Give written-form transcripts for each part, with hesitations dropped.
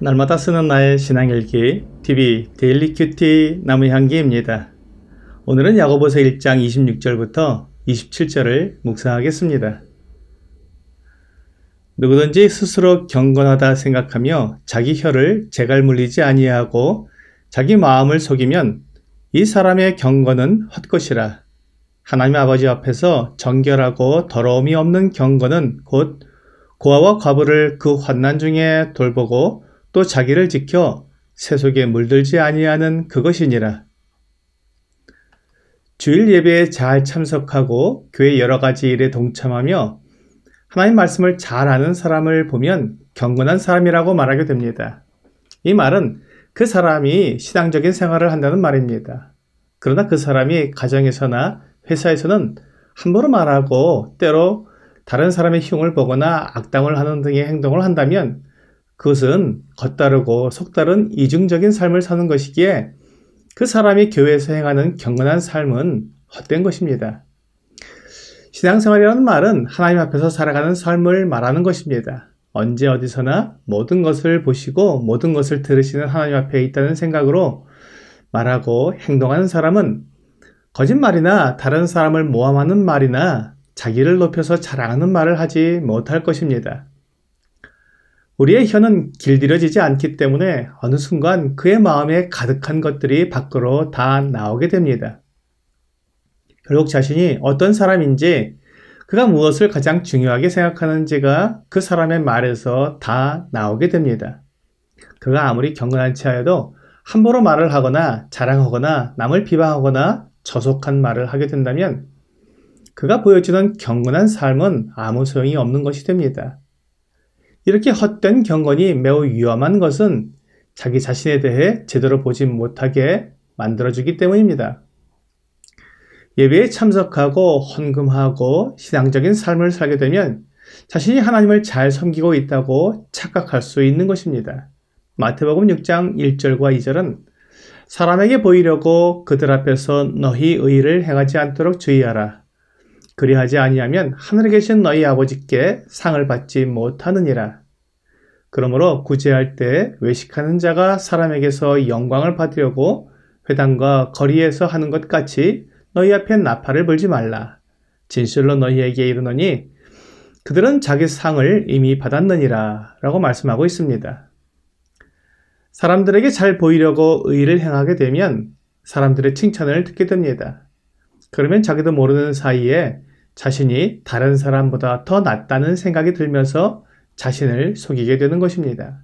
날마다 쓰는 나의 신앙일기 TV 데일리 큐티 나무향기입니다. 오늘은 야고보서 1장 26절부터 27절을 묵상하겠습니다. 누구든지 스스로 경건하다 생각하며 자기 혀를 재갈 물리지 아니하고 자기 마음을 속이면 이 사람의 경건은 헛것이라. 하나님 아버지 앞에서 정결하고 더러움이 없는 경건은 곧 고아와 과부를 그 환난 중에 돌보고 또 자기를 지켜 세속에 물들지 아니하는 그것이니라. 주일 예배에 잘 참석하고 교회 여러 가지 일에 동참하며 하나님 말씀을 잘 아는 사람을 보면 경건한 사람이라고 말하게 됩니다. 이 말은 그 사람이 신앙적인 생활을 한다는 말입니다. 그러나 그 사람이 가정에서나 회사에서는 함부로 말하고 때로 다른 사람의 흉을 보거나 악담을 하는 등의 행동을 한다면 그것은 겉다르고 속다른 이중적인 삶을 사는 것이기에 그 사람이 교회에서 행하는 경건한 삶은 헛된 것입니다. 신앙생활이라는 말은 하나님 앞에서 살아가는 삶을 말하는 것입니다. 언제 어디서나 모든 것을 보시고 모든 것을 들으시는 하나님 앞에 있다는 생각으로 말하고 행동하는 사람은 거짓말이나 다른 사람을 모함하는 말이나 자기를 높여서 자랑하는 말을 하지 못할 것입니다. 우리의 혀는 길들여지지 않기 때문에 어느 순간 그의 마음에 가득한 것들이 밖으로 다 나오게 됩니다. 결국 자신이 어떤 사람인지 그가 무엇을 가장 중요하게 생각하는지가 그 사람의 말에서 다 나오게 됩니다. 그가 아무리 경건하지 하여도 함부로 말을 하거나 자랑하거나 남을 비방하거나 저속한 말을 하게 된다면 그가 보여주는 경건한 삶은 아무 소용이 없는 것이 됩니다. 이렇게 헛된 경건이 매우 위험한 것은 자기 자신에 대해 제대로 보지 못하게 만들어주기 때문입니다. 예배에 참석하고 헌금하고 신앙적인 삶을 살게 되면 자신이 하나님을 잘 섬기고 있다고 착각할 수 있는 것입니다. 마태복음 6장 1절과 2절은 사람에게 보이려고 그들 앞에서 너희 의를 행하지 않도록 주의하라. 그리하지 아니하면 하늘에 계신 너희 아버지께 상을 받지 못하느니라. 그러므로 구제할 때 외식하는 자가 사람에게서 영광을 받으려고 회당과 거리에서 하는 것 같이 너희 앞에 나팔을 불지 말라. 진실로 너희에게 이르노니 그들은 자기 상을 이미 받았느니라 라고 말씀하고 있습니다. 사람들에게 잘 보이려고 의를 행하게 되면 사람들의 칭찬을 듣게 됩니다. 그러면 자기도 모르는 사이에 자신이 다른 사람보다 더 낫다는 생각이 들면서 자신을 속이게 되는 것입니다.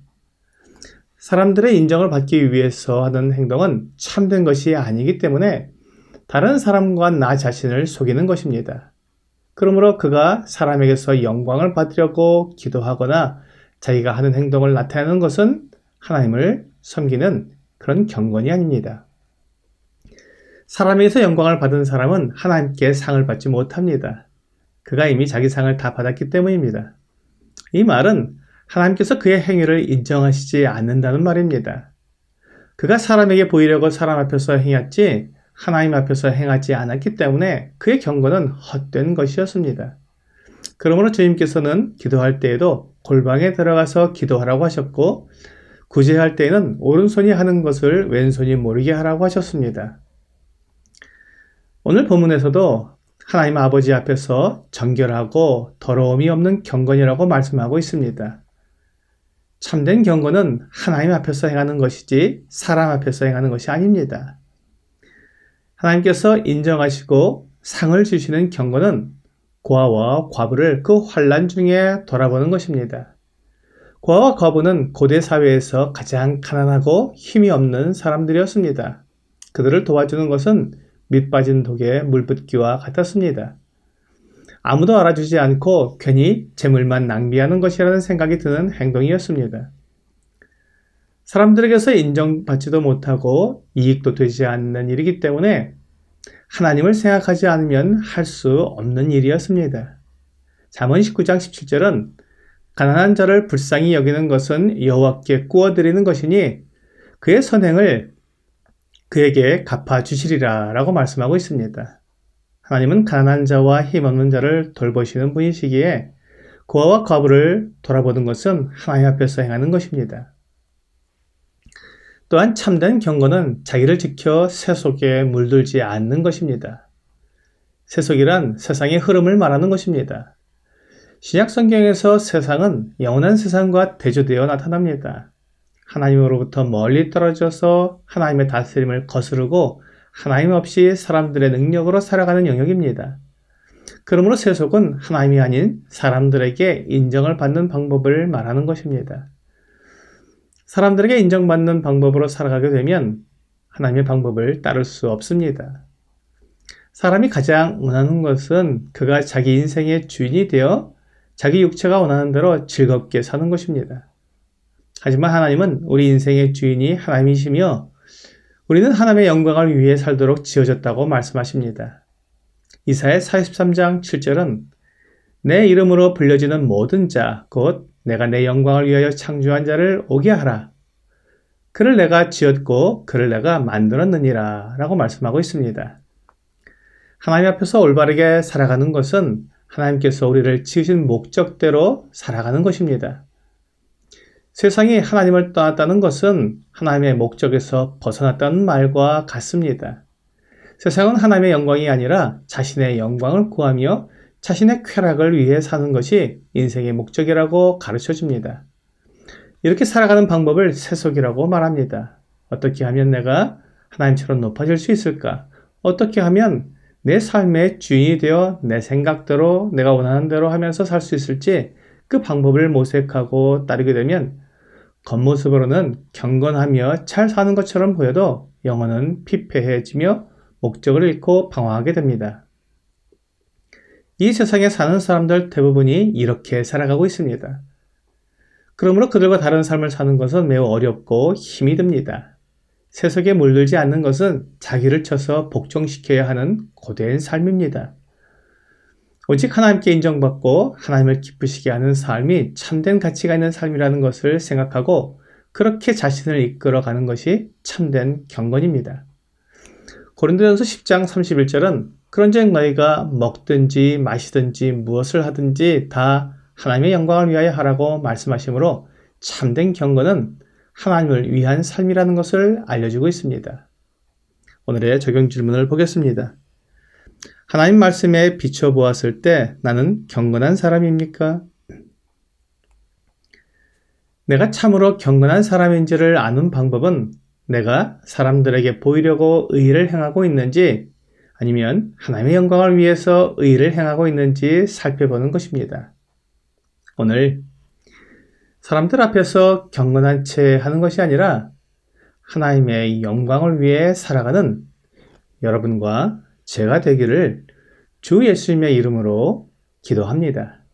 사람들의 인정을 받기 위해서 하는 행동은 참된 것이 아니기 때문에 다른 사람과 나 자신을 속이는 것입니다. 그러므로 그가 사람에게서 영광을 받으려고 기도하거나 자기가 하는 행동을 나타내는 것은 하나님을 섬기는 그런 경건이 아닙니다. 사람에게서 영광을 받은 사람은 하나님께 상을 받지 못합니다. 그가 이미 자기 상을 다 받았기 때문입니다. 이 말은 하나님께서 그의 행위를 인정하시지 않는다는 말입니다. 그가 사람에게 보이려고 사람 앞에서 행했지 하나님 앞에서 행하지 않았기 때문에 그의 경건은 헛된 것이었습니다. 그러므로 주님께서는 기도할 때에도 골방에 들어가서 기도하라고 하셨고 구제할 때에는 오른손이 하는 것을 왼손이 모르게 하라고 하셨습니다. 오늘 본문에서도 하나님 아버지 앞에서 정결하고 더러움이 없는 경건이라고 말씀하고 있습니다. 참된 경건은 하나님 앞에서 행하는 것이지 사람 앞에서 행하는 것이 아닙니다. 하나님께서 인정하시고 상을 주시는 경건은 고아와 과부를 그 환난 중에 돌아보는 것입니다. 고아와 과부는 고대 사회에서 가장 가난하고 힘이 없는 사람들이었습니다. 그들을 도와주는 것은 밑 빠진 독에 물 붓기와 같았습니다. 아무도 알아주지 않고 괜히 재물만 낭비하는 것이라는 생각이 드는 행동이었습니다. 사람들에게서 인정받지도 못하고 이익도 되지 않는 일이기 때문에 하나님을 생각하지 않으면 할 수 없는 일이었습니다. 잠언 19장 17절은 가난한 자를 불쌍히 여기는 것은 여호와께 구워드리는 것이니 그의 선행을 그에게 갚아주시리라 라고 말씀하고 있습니다. 하나님은 가난한 자와 힘없는 자를 돌보시는 분이시기에 고아와 과부를 돌아보는 것은 하나님 앞에서 행하는 것입니다. 또한 참된 경건은 자기를 지켜 세속에 물들지 않는 것입니다. 세속이란 세상의 흐름을 말하는 것입니다. 신약 성경에서 세상은 영원한 세상과 대조되어 나타납니다. 하나님으로부터 멀리 떨어져서 하나님의 다스림을 거스르고 하나님 없이 사람들의 능력으로 살아가는 영역입니다. 그러므로 세속은 하나님이 아닌 사람들에게 인정을 받는 방법을 말하는 것입니다. 사람들에게 인정받는 방법으로 살아가게 되면 하나님의 방법을 따를 수 없습니다. 사람이 가장 원하는 것은 그가 자기 인생의 주인이 되어 자기 육체가 원하는 대로 즐겁게 사는 것입니다. 하지만 하나님은 우리 인생의 주인이 하나님이시며 우리는 하나님의 영광을 위해 살도록 지어졌다고 말씀하십니다. 이사야 43장 7절은 내 이름으로 불려지는 모든 자, 곧 내가 내 영광을 위하여 창조한 자를 오게 하라. 그를 내가 지었고 그를 내가 만들었느니라 라고 말씀하고 있습니다. 하나님 앞에서 올바르게 살아가는 것은 하나님께서 우리를 지으신 목적대로 살아가는 것입니다. 세상이 하나님을 떠났다는 것은 하나님의 목적에서 벗어났다는 말과 같습니다. 세상은 하나님의 영광이 아니라 자신의 영광을 구하며 자신의 쾌락을 위해 사는 것이 인생의 목적이라고 가르쳐 줍니다. 이렇게 살아가는 방법을 세속이라고 말합니다. 어떻게 하면 내가 하나님처럼 높아질 수 있을까? 어떻게 하면 내 삶의 주인이 되어 내 생각대로 내가 원하는 대로 하면서 살 수 있을지 그 방법을 모색하고 따르게 되면 겉모습으로는 경건하며 잘 사는 것처럼 보여도 영혼은 피폐해지며 목적을 잃고 방황하게 됩니다. 이 세상에 사는 사람들 대부분이 이렇게 살아가고 있습니다. 그러므로 그들과 다른 삶을 사는 것은 매우 어렵고 힘이 듭니다. 세속에 물들지 않는 것은 자기를 쳐서 복종시켜야 하는 고된 삶입니다. 오직 하나님께 인정받고 하나님을 기쁘시게 하는 삶이 참된 가치가 있는 삶이라는 것을 생각하고 그렇게 자신을 이끌어가는 것이 참된 경건입니다. 고린도전서 10장 31절은 그런즉 너희가 먹든지 마시든지 무엇을 하든지 다 하나님의 영광을 위하여 하라고 말씀하시므로 참된 경건은 하나님을 위한 삶이라는 것을 알려주고 있습니다. 오늘의 적용 질문을 보겠습니다. 하나님 말씀에 비춰보았을 때 나는 경건한 사람입니까? 내가 참으로 경건한 사람인지를 아는 방법은 내가 사람들에게 보이려고 의의를 행하고 있는지 아니면 하나님의 영광을 위해서 의의를 행하고 있는지 살펴보는 것입니다. 오늘 사람들 앞에서 경건한 채 하는 것이 아니라 하나님의 영광을 위해 살아가는 여러분과 제가 되기를 주 예수님의 이름으로 기도합니다.